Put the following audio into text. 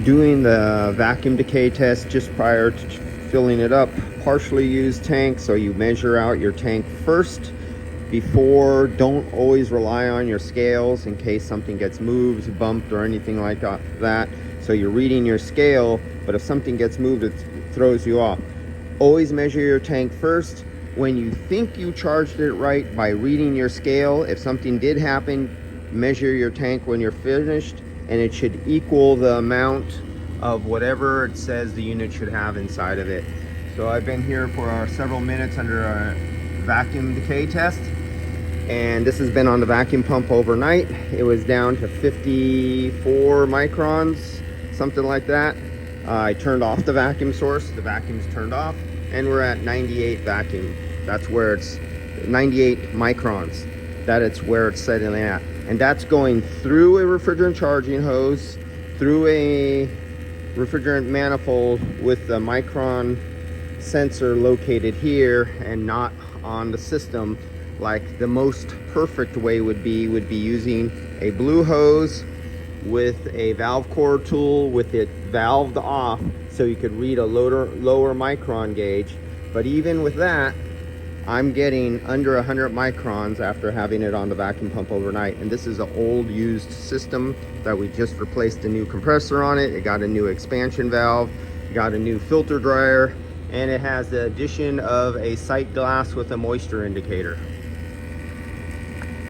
doing the vacuum decay test just prior to filling it up. Partially used tank, so you measure out your tank first before. Don't always rely on your scales in case something gets moved, bumped, or anything like that. So you're reading your scale, but if something gets moved, it throws you off. Always measure your tank first. When you think you charged it right by reading your scale, if something did happen, measure your tank when you're finished, and it should equal the amount of whatever it says the unit should have inside of it. So I've been here for several minutes under a vacuum decay test, and this has been on the vacuum pump overnight. It was down to 54 microns, something like that. I turned off the vacuum source, the vacuum's turned off, and we're at 98 vacuum. That's where it's 98 microns. That it's where it's settling at. And that's going through a refrigerant charging hose, through a refrigerant manifold with the micron sensor located here and not on the system. Like the most perfect way would be using a blue hose with a valve core tool with it valved off so you could read a lower micron gauge. But even with that, I'm getting under 100 microns after having it on the vacuum pump overnight. And this is an old used system that we just replaced a new compressor on it. It got a new expansion valve, got a new filter dryer, and it has the addition of a sight glass with a moisture indicator.